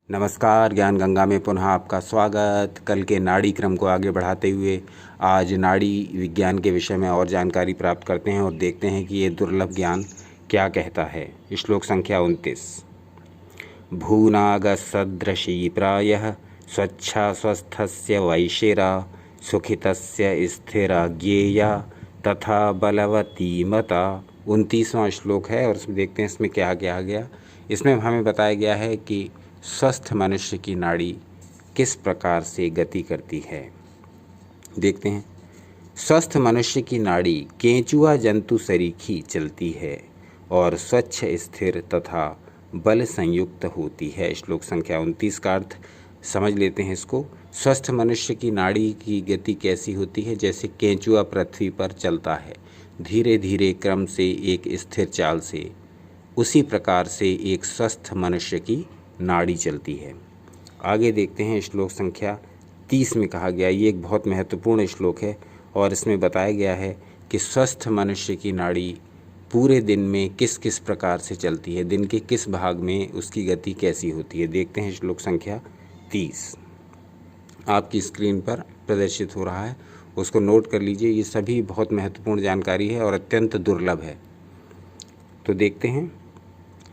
नमस्कार, ज्ञान गंगा में पुनः आपका स्वागत। कल के नाड़ी क्रम को आगे बढ़ाते हुए आज नाड़ी विज्ञान के विषय में और जानकारी प्राप्त करते हैं और देखते हैं कि ये दुर्लभ ज्ञान क्या कहता है। श्लोक संख्या 29। भूनागसदृशी प्रायः स्वच्छा स्वस्थस्य वैशिरा सुखितस्य स्थिरा ज्ञेया तथा बलवती मता। 29वां श्लोक है और इसमें देखते हैं इसमें क्या कहा गया। इसमें हमें बताया गया है कि स्वस्थ मनुष्य की नाड़ी किस प्रकार से गति करती है। देखते हैं। स्वस्थ मनुष्य की नाड़ी केंचुआ जंतु सरीखी चलती है और स्वच्छ, स्थिर तथा बल संयुक्त होती है। श्लोक संख्या 29 का अर्थ समझ लेते हैं इसको। स्वस्थ मनुष्य की नाड़ी की गति कैसी होती है? जैसे केंचुआ पृथ्वी पर चलता है, धीरे धीरे क्रम से एक स्थिर चाल से, उसी प्रकार से एक स्वस्थ मनुष्य की नाड़ी चलती है। आगे देखते हैं। श्लोक संख्या 30 में कहा गया, ये एक बहुत महत्वपूर्ण श्लोक है और इसमें बताया गया है कि स्वस्थ मनुष्य की नाड़ी पूरे दिन में किस किस प्रकार से चलती है, दिन के किस भाग में उसकी गति कैसी होती है। देखते हैं श्लोक संख्या 30 आपकी स्क्रीन पर प्रदर्शित हो रहा है, उसको नोट कर लीजिए। ये सभी बहुत महत्वपूर्ण जानकारी है और अत्यंत दुर्लभ है। तो देखते हैं।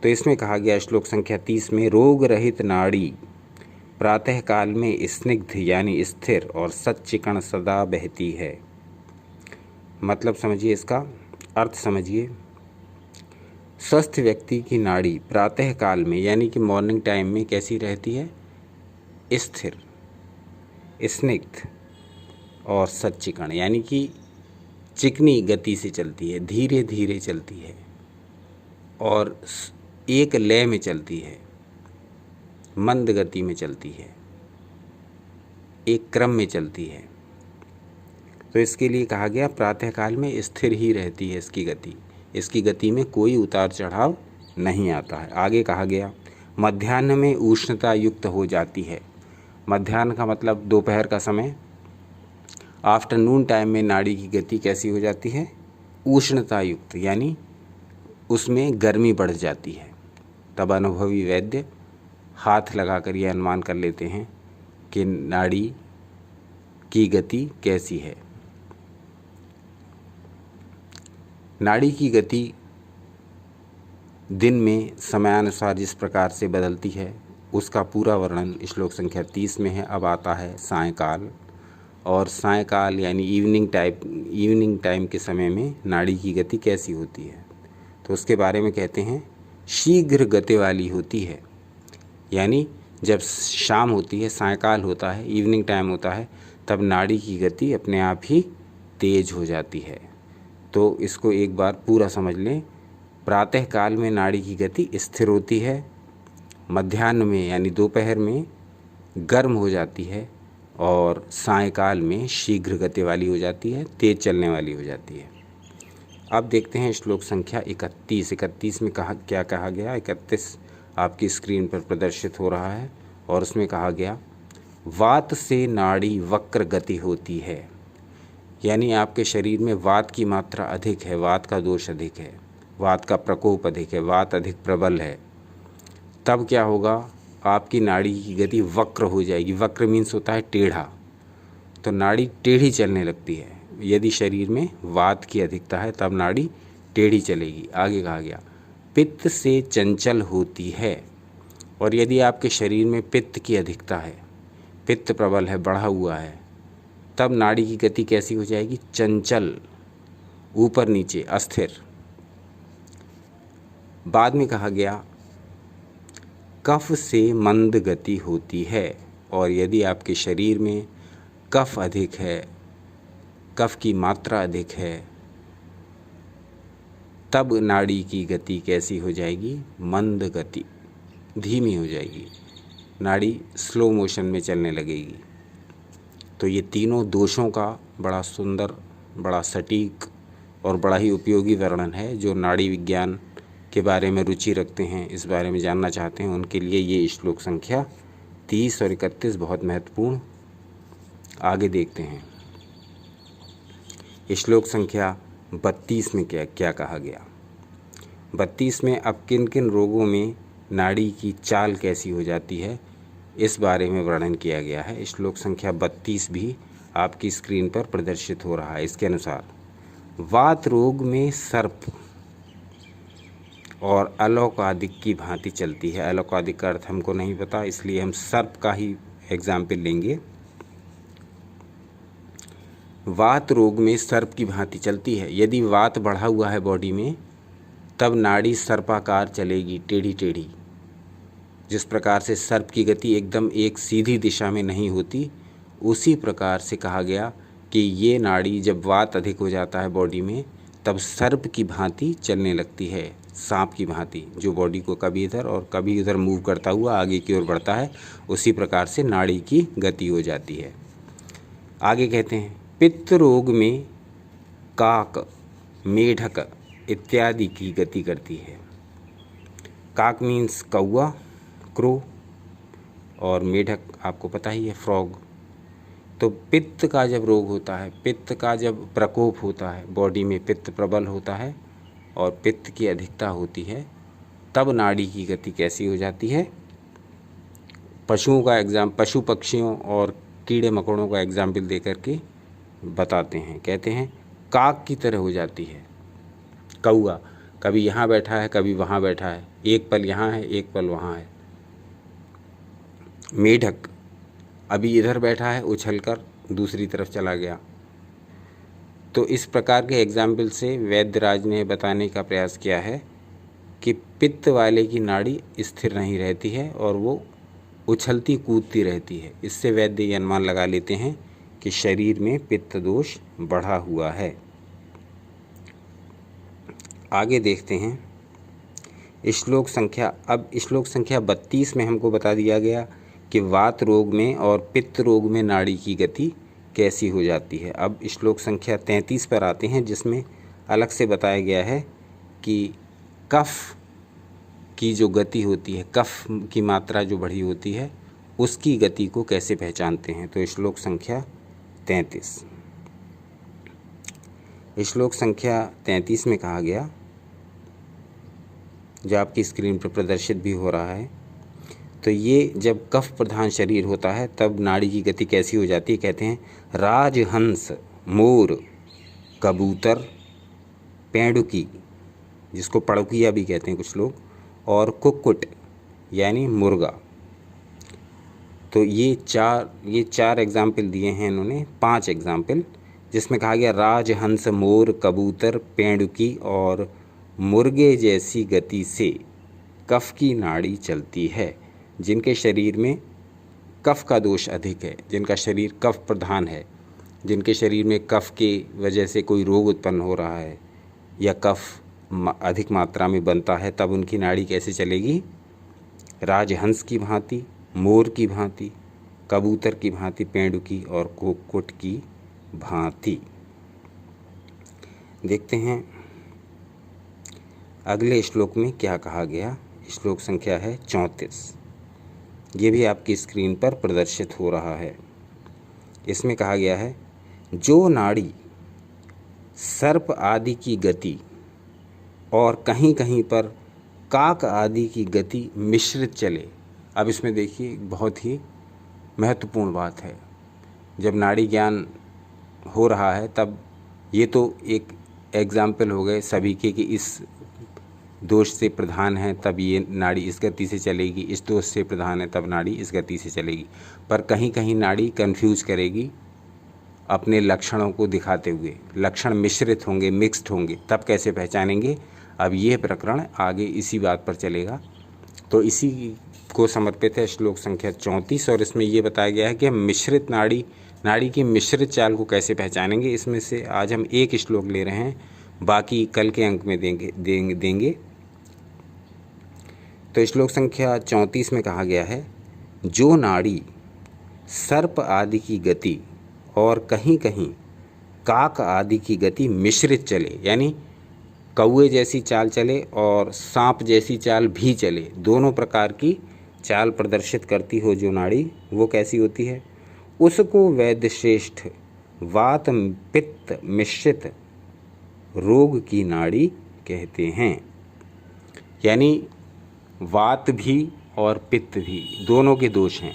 तो इसमें कहा गया श्लोक संख्या 30 में, रोग रहित नाड़ी प्रातः काल में स्निग्ध यानी स्थिर और सच्चिकण सदा बहती है। मतलब समझिए, इसका अर्थ समझिए। स्वस्थ व्यक्ति की नाड़ी प्रातः काल में यानी कि मॉर्निंग टाइम में कैसी रहती है? स्थिर, स्निग्ध और सच्चिकण यानी कि चिकनी गति से चलती है, धीरे धीरे चलती है और एक लय में चलती है, मंद गति में चलती है, एक क्रम में चलती है। तो इसके लिए कहा गया प्रातःकाल में स्थिर ही रहती है इसकी गति, इसकी गति में कोई उतार चढ़ाव नहीं आता है। आगे कहा गया मध्याह्न में उष्णता युक्त हो जाती है। मध्याह्न का मतलब दोपहर का समय, आफ्टरनून टाइम में नाड़ी की गति कैसी हो जाती है? उष्णता युक्त, यानी उसमें गर्मी बढ़ जाती है। तब अनुभवी वैद्य हाथ लगाकर यह अनुमान कर लेते हैं कि नाड़ी की गति कैसी है। नाड़ी की गति दिन में समयानुसार जिस प्रकार से बदलती है उसका पूरा वर्णन श्लोक संख्या 30 में है। अब आता है सायंकाल, और सायंकाल यानी इवनिंग टाइम के समय में नाड़ी की गति कैसी होती है। तो उसके बारे में कहते हैं शीघ्र गति वाली होती है। यानी जब शाम होती है, सायंकाल होता है, इवनिंग टाइम होता है, तब नाड़ी की गति अपने आप ही तेज हो जाती है। तो इसको एक बार पूरा समझ लें। प्रातः काल में नाड़ी की गति स्थिर होती है, मध्याह्न में यानी दोपहर में गर्म हो जाती है और सायंकाल में शीघ्र गति वाली हो जाती है, तेज चलने वाली हो जाती है। अब देखते हैं श्लोक संख्या 31 में क्या कहा गया। 31 आपकी स्क्रीन पर प्रदर्शित हो रहा है और उसमें कहा गया वात से नाड़ी वक्र गति होती है। यानी आपके शरीर में वात की मात्रा अधिक है, वात का दोष अधिक है, वात का प्रकोप अधिक है, वात अधिक प्रबल है। तब क्या होगा? आपकी नाड़ी की गति वक्र हो जाएगी। वक्र मीन्स होता है टेढ़ा, तो नाड़ी टेढ़ी चलने लगती है। यदि शरीर में वात की अधिकता है तब नाड़ी टेढ़ी चलेगी। आगे कहा गया पित्त से चंचल होती है। और यदि आपके शरीर में पित्त की अधिकता है, पित्त प्रबल है, बढ़ा हुआ है, तब नाड़ी की गति कैसी हो जाएगी? चंचल, ऊपर नीचे, अस्थिर। बाद में कहा गया कफ से मंद गति होती है। और यदि आपके शरीर में कफ अधिक है, कफ की मात्रा अधिक है, तब नाड़ी की गति कैसी हो जाएगी? मंद गति, धीमी हो जाएगी, नाड़ी स्लो मोशन में चलने लगेगी। तो ये तीनों दोषों का बड़ा सुंदर, बड़ा सटीक और बड़ा ही उपयोगी वर्णन है। जो नाड़ी विज्ञान के बारे में रुचि रखते हैं, इस बारे में जानना चाहते हैं, उनके लिए ये श्लोक संख्या 30 और 31 बहुत महत्वपूर्ण। आगे देखते हैं श्लोक संख्या 32 में क्या कहा गया। 32 में अब किन किन रोगों में नाड़ी की चाल कैसी हो जाती है इस बारे में वर्णन किया गया है। श्लोक संख्या 32 भी आपकी स्क्रीन पर प्रदर्शित हो रहा है। इसके अनुसार वात रोग में सर्प और अलौकादिक की भांति चलती है। अलौकादिक का अर्थ हमको नहीं पता, इसलिए हम सर्प का ही एग्जाम्पल लेंगे। वात रोग में सर्प की भांति चलती है। यदि वात बढ़ा हुआ है बॉडी में, तब नाड़ी सर्पाकार चलेगी, टेढ़ी टेढ़ी। जिस प्रकार से सर्प की गति एकदम एक सीधी दिशा में नहीं होती, उसी प्रकार से कहा गया कि ये नाड़ी जब वात अधिक हो जाता है बॉडी में, तब सर्प की भांति चलने लगती है, सांप की भांति, जो बॉडी को कभी इधर और कभी उधर मूव करता हुआ आगे की ओर बढ़ता है। उसी प्रकार से नाड़ी की गति हो जाती है। आगे कहते हैं पित्त रोग में काक, मेढक इत्यादि की गति करती है। काक मीन्स कौवा, क्रो, और मेढक आपको पता ही है, फ्रॉग। तो पित्त का जब रोग होता है, पित्त का जब प्रकोप होता है, बॉडी में पित्त प्रबल होता है और पित्त की अधिकता होती है, तब नाड़ी की गति कैसी हो जाती है। पशु पक्षियों और कीड़े मकोड़ों का एग्जाम्पल दे करके बताते हैं। कहते हैं काक की तरह हो जाती है। कौआ कभी यहाँ बैठा है, कभी वहाँ बैठा है, एक पल यहाँ है, एक पल वहाँ है। मेढक अभी इधर बैठा है, उछलकर दूसरी तरफ चला गया। तो इस प्रकार के एग्जाम्पल से वैद्यराज ने बताने का प्रयास किया है कि पित्त वाले की नाड़ी स्थिर नहीं रहती है और वो उछलती कूदती रहती है। इससे वैद्य ये अनुमान लगा लेते हैं कि शरीर में पित्त दोष बढ़ा हुआ है। आगे देखते हैं श्लोक संख्या 32 में हमको बता दिया गया कि वात रोग में और पित्त रोग में नाड़ी की गति कैसी हो जाती है। अब श्लोक संख्या 33 पर आते हैं, जिसमें अलग से बताया गया है कि कफ की जो गति होती है, कफ की मात्रा जो बढ़ी होती है, उसकी गति को कैसे पहचानते हैं। तो श्लोक संख्या 33, श्लोक संख्या 33 में कहा गया, जो आपकी स्क्रीन पर प्रदर्शित भी हो रहा है, तो ये जब कफ प्रधान शरीर होता है तब नाड़ी की गति कैसी हो जाती है। कहते हैं राजहंस, मोर, कबूतर, पेंडुकी, जिसको पड़किया भी कहते हैं कुछ लोग, और कुक्कुट यानी मुर्गा। तो ये चार एग्जाम्पल दिए हैं इन्होंने, 5 एग्जाम्पल, जिसमें कहा गया राजहंस, मोर, कबूतर, पेंडुकी और मुर्गे जैसी गति से कफ की नाड़ी चलती है। जिनके शरीर में कफ का दोष अधिक है, जिनका शरीर कफ प्रधान है, जिनके शरीर में कफ के वजह से कोई रोग उत्पन्न हो रहा है या कफ अधिक मात्रा में बनता है, तब उनकी नाड़ी कैसे चलेगी। राजहंस की भांति, मोर की भांति, कबूतर की भांति, पेंडुकी और कुक्कुट की भांति। देखते हैं अगले श्लोक में क्या कहा गया। श्लोक संख्या है 34, ये भी आपकी स्क्रीन पर प्रदर्शित हो रहा है। इसमें कहा गया है जो नाड़ी सर्प आदि की गति और कहीं कहीं पर काक आदि की गति मिश्रित चले। अब इसमें देखिए बहुत ही महत्वपूर्ण बात है। जब नाड़ी ज्ञान हो रहा है तब ये तो एक एग्जाम्पल हो गए सभी के कि इस दोष से प्रधान है तब ये नाड़ी इस गति से चलेगी, इस दोष से प्रधान है तब नाड़ी इस गति से चलेगी। पर कहीं कहीं नाड़ी कंफ्यूज करेगी अपने लक्षणों को दिखाते हुए। लक्षण मिश्रित होंगे, मिक्स्ड होंगे, तब कैसे पहचानेंगे। अब ये प्रकरण आगे इसी बात पर चलेगा। तो इसी को समर्पित है श्लोक संख्या 34, और इसमें ये बताया गया है कि हम मिश्रित नाड़ी की मिश्रित चाल को कैसे पहचानेंगे। इसमें से आज हम एक श्लोक ले रहे हैं, बाकी कल के अंक में देंगे। तो श्लोक संख्या 34 में कहा गया है जो नाड़ी सर्प आदि की गति और कहीं कहीं काक आदि की गति मिश्रित चले, यानी कौवे जैसी चाल चले और सांप जैसी चाल भी चले, दोनों प्रकार की चाल प्रदर्शित करती हो जो नाड़ी, वो कैसी होती है, उसको वैद्य श्रेष्ठ वात पित्त मिश्रित रोग की नाड़ी कहते हैं। यानी वात भी और पित्त भी दोनों के दोष हैं।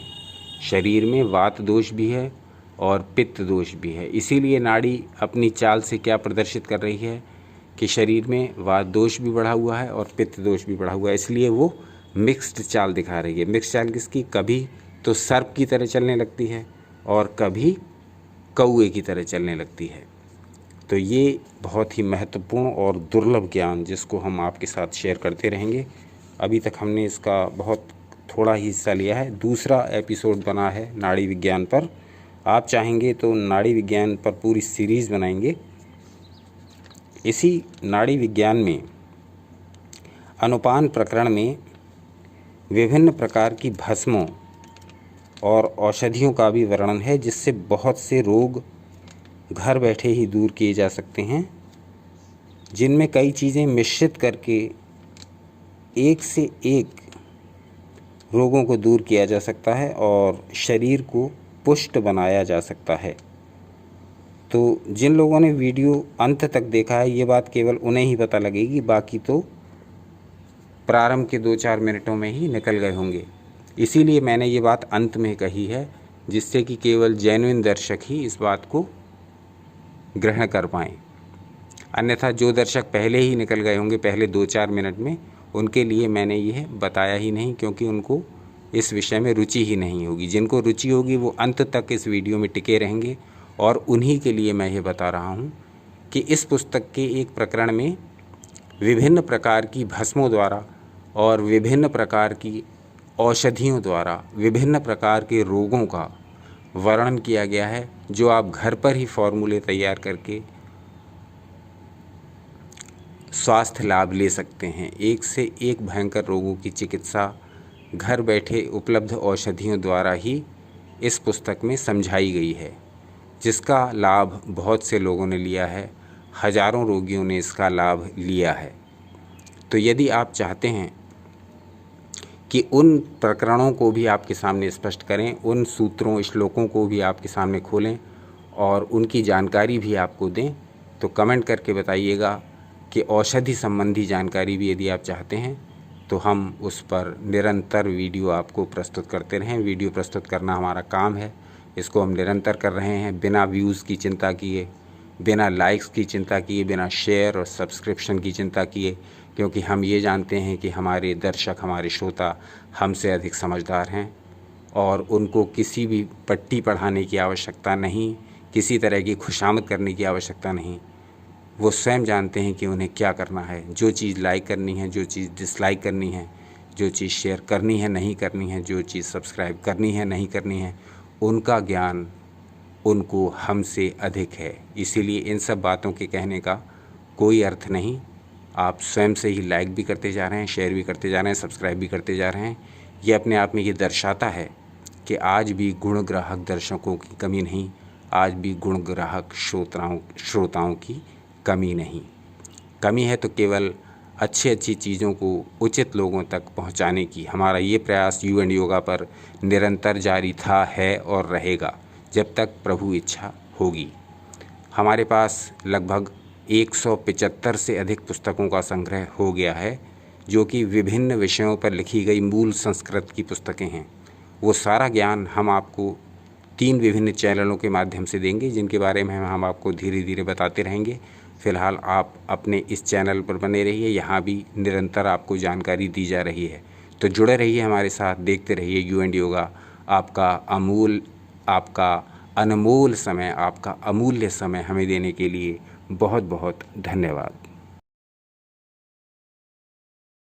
शरीर में वात दोष भी है और पित्त दोष भी है। इसीलिए नाड़ी अपनी चाल से क्या प्रदर्शित कर रही है कि शरीर में वात दोष भी बढ़ा हुआ है और पित्त दोष भी बढ़ा हुआ है, इसलिए वो मिक्स्ड चाल दिखा रही है। मिक्स्ड चाल किसकी? कभी तो सर्प की तरह चलने लगती है और कभी कौए की तरह चलने लगती है। तो ये बहुत ही महत्वपूर्ण और दुर्लभ ज्ञान जिसको हम आपके साथ शेयर करते रहेंगे। अभी तक हमने इसका बहुत थोड़ा ही हिस्सा लिया है। दूसरा एपिसोड बना है नाड़ी विज्ञान पर। आप चाहेंगे तो नाड़ी विज्ञान पर पूरी सीरीज़ बनाएंगे। इसी नाड़ी विज्ञान में अनुपान प्रकरण में विभिन्न प्रकार की भस्मों और औषधियों का भी वर्णन है, जिससे बहुत से रोग घर बैठे ही दूर किए जा सकते हैं, जिनमें कई चीज़ें मिश्रित करके एक से एक रोगों को दूर किया जा सकता है और शरीर को पुष्ट बनाया जा सकता है। तो जिन लोगों ने वीडियो अंत तक देखा है, ये बात केवल उन्हें ही पता लगेगी, बाकी तो प्रारंभ के 2-4 मिनटों में ही निकल गए होंगे। इसीलिए मैंने ये बात अंत में कही है, जिससे कि केवल जेन्युइन दर्शक ही इस बात को ग्रहण कर पाएँ। अन्यथा जो दर्शक पहले ही निकल गए होंगे पहले 2-4 मिनट में, उनके लिए मैंने यह बताया ही नहीं, क्योंकि उनको इस विषय में रुचि ही नहीं होगी। जिनको रुचि होगी वो अंत तक इस वीडियो में टिके रहेंगे, और उन्हीं के लिए मैं ये बता रहा हूँ कि इस पुस्तक के एक प्रकरण में विभिन्न प्रकार की भस्मों द्वारा और विभिन्न प्रकार की औषधियों द्वारा विभिन्न प्रकार के रोगों का वर्णन किया गया है, जो आप घर पर ही फॉर्मूले तैयार करके स्वास्थ्य लाभ ले सकते हैं। एक से एक भयंकर रोगों की चिकित्सा घर बैठे उपलब्ध औषधियों द्वारा ही इस पुस्तक में समझाई गई है, जिसका लाभ बहुत से लोगों ने लिया है। हजारों रोगियों ने इसका लाभ लिया है। तो यदि आप चाहते हैं कि उन प्रकरणों को भी आपके सामने स्पष्ट करें, उन सूत्रों श्लोकों को भी आपके सामने खोलें और उनकी जानकारी भी आपको दें, तो कमेंट करके बताइएगा कि औषधि संबंधी जानकारी भी यदि आप चाहते हैं तो हम उस पर निरंतर वीडियो आपको प्रस्तुत करते रहें। वीडियो प्रस्तुत करना हमारा काम है, इसको हम निरंतर कर रहे हैं, बिना व्यूज़ की चिंता किए, बिना लाइक्स की चिंता किए, बिना शेयर और सब्सक्रिप्शन की चिंता किए, क्योंकि हम ये जानते हैं कि हमारे दर्शक, हमारे श्रोता हमसे अधिक समझदार हैं और उनको किसी भी पट्टी पढ़ाने की आवश्यकता नहीं, किसी तरह की खुशामद करने की आवश्यकता नहीं। वो स्वयं जानते हैं कि उन्हें क्या करना है, जो चीज़ लाइक करनी है, जो चीज़ डिसलाइक करनी है, जो चीज़ शेयर करनी है नहीं करनी है, जो चीज़ सब्सक्राइब करनी है नहीं करनी है, उनका ज्ञान उनको हमसे अधिक है। इसीलिए इन सब बातों के कहने का कोई अर्थ नहीं। आप स्वयं से ही लाइक भी करते जा रहे हैं, शेयर भी करते जा रहे हैं, सब्सक्राइब भी करते जा रहे हैं। ये अपने आप में ये दर्शाता है कि आज भी गुणग्राहक दर्शकों की कमी नहीं, आज भी गुणग्राहक श्रोताओं की कमी नहीं। कमी है तो केवल अच्छी चीज़ों को उचित लोगों तक पहुंचाने की। हमारा ये प्रयास यू एंड योगा पर निरंतर जारी था, है और रहेगा जब तक प्रभु इच्छा होगी। हमारे पास लगभग 175 से अधिक पुस्तकों का संग्रह हो गया है, जो कि विभिन्न विषयों पर लिखी गई मूल संस्कृत की पुस्तकें हैं। वो सारा ज्ञान हम आपको 3 विभिन्न चैनलों के माध्यम से देंगे, जिनके बारे में हम आपको धीरे धीरे बताते रहेंगे। फ़िलहाल आप अपने इस चैनल पर बने रहिए, यहाँ भी निरंतर आपको जानकारी दी जा रही है। तो जुड़े रहिए हमारे साथ, देखते रहिए यू एंड योगा। आपका अनमोल समय, आपका अमूल्य समय हमें देने के लिए बहुत बहुत धन्यवाद।